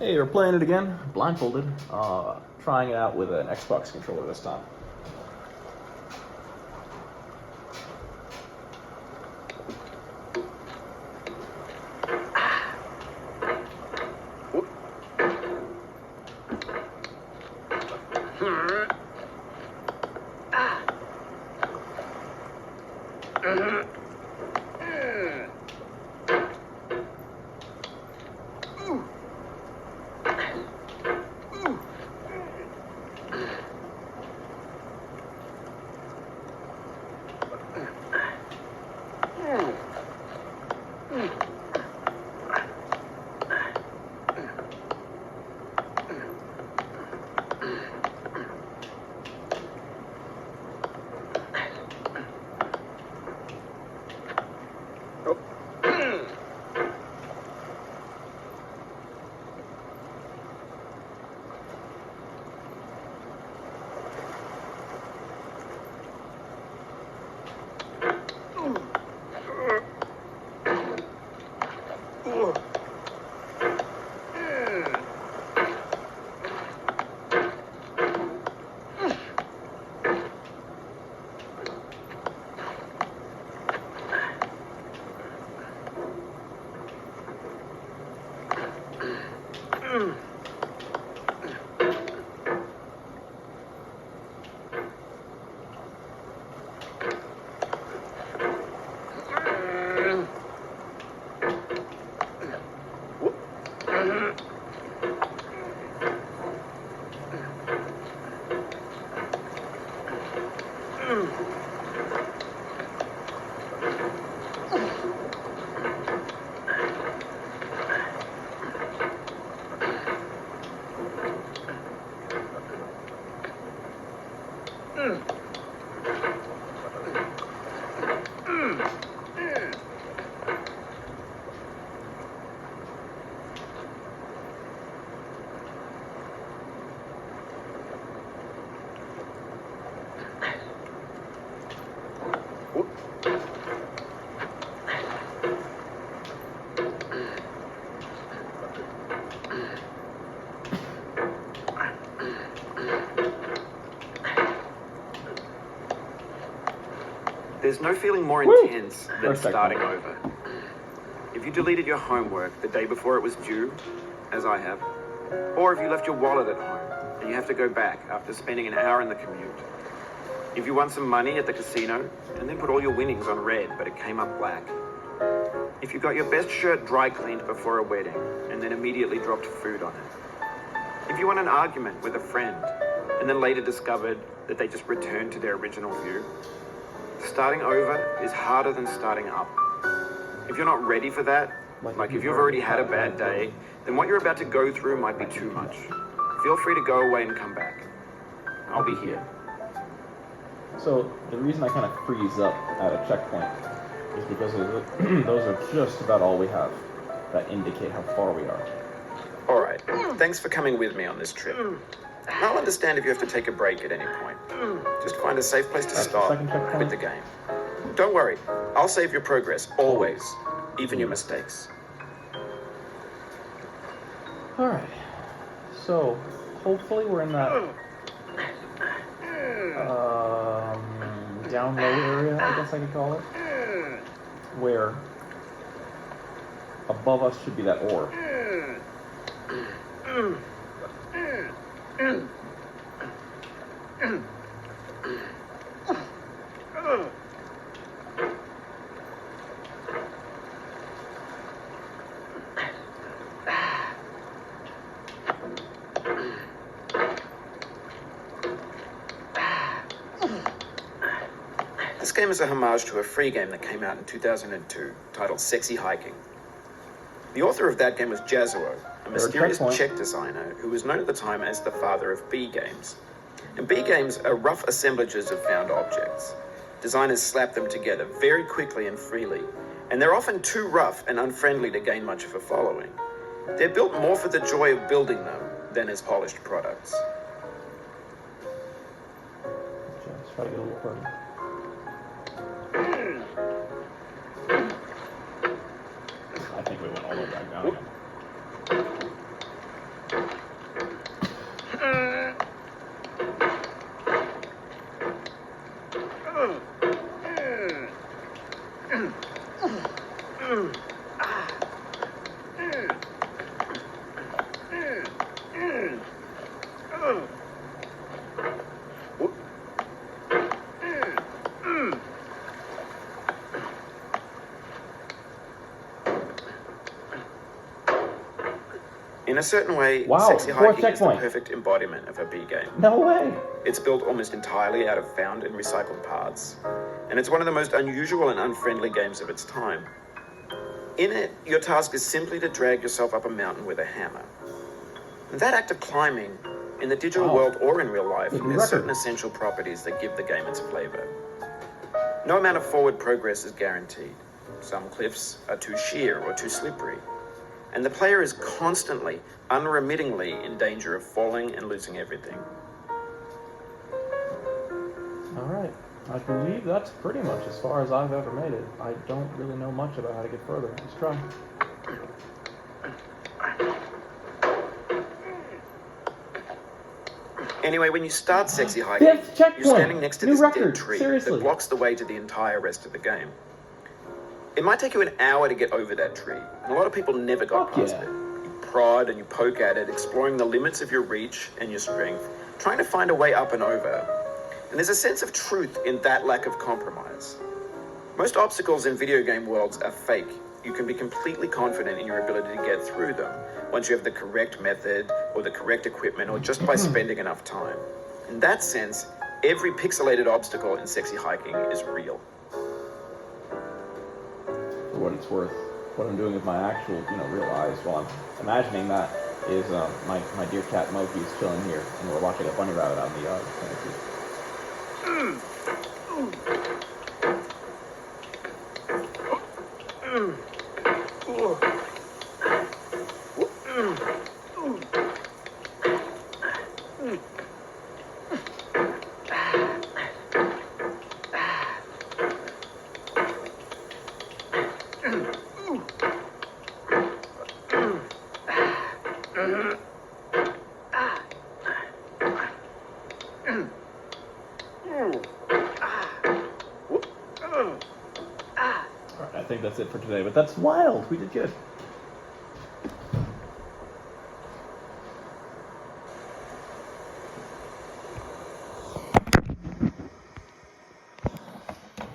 Hey, we're playing it again, blindfolded. Trying it out with an Xbox controller this time. There's no feeling more intense than Perfect. starting over. If you deleted your homework the day before it was due, as I have, or if you left your wallet at home and you have to go back after spending an hour in the commute. If you won some money at the casino and then put all your winnings on red but it came up black. If you got your best shirt dry cleaned before a wedding and then immediately dropped food on it. If you won an argument with a friend and then later discovered that they just returned to their original view. Starting over is harder than starting up. If you're not ready for that, like if you've already had a bad day, then what you're about to go through might be too much. Feel free to go away and come back. I'll be here. So the reason I kind of freeze up at a checkpoint is because those are just about all we have that indicate how far we are. All right. Thanks for coming with me on this trip. I'll understand if you have to take a break at any point. Just find a safe place to stop with the game. Don't worry. I'll save your progress, always. Even your mistakes. Alright. So, hopefully we're in that down low area, I guess I could call it. Where above us should be that ore. This game is a homage to a free game that came out in 2002, titled Sexy Hiking. The author of that game was Jazzuo, a mysterious Czech designer who was known at the time as the father of B games. And B games are rough assemblages of found objects. Designers slap them together very quickly and freely, and they're often too rough and unfriendly to gain much of a following. They're built more for the joy of building them than as polished products. Let's try to get a little further. I think we went all the way back down again. In a certain way, Wow, Sexy fourth Hiking is the checkpoint. perfect embodiment of a B game. No way! It's built almost entirely out of found and recycled parts, and it's one of the most unusual and unfriendly games of its time. In it, your task is simply to drag yourself up a mountain with a hammer. And that act of climbing, in the digital Wow. world or in real life, Good has record. certain essential properties that give the game its flavor. No amount of forward progress is guaranteed. Some cliffs are too sheer or too slippery, and the player is constantly, unremittingly in danger of falling and losing everything. Alright, I believe that's pretty much as far as I've ever made it. I don't really know much about how to get further. Let's try. Anyway, when you start Sexy Hiking, Fifth checkpoint! you're standing next to New this record, dead tree seriously. that blocks the way to the entire rest of the game. It might take you an hour to get over that tree, and a lot of people never got Fuck past yeah. it. You prod and you poke at it, exploring the limits of your reach and your strength, trying to find a way up and over. And there's a sense of truth in that lack of compromise. Most obstacles in video game worlds are fake. You can be completely confident in your ability to get through them once you have the correct method or the correct equipment or just by spending enough time. In that sense, every pixelated obstacle in Sexy Hiking is real. For what it's worth, what I'm doing with my actual, real eyes while I'm imagining that is my dear cat Moki is chilling here, and we're watching a bunny rabbit out in the yard. Alright, I think that's it for today, but that's wild. We did good.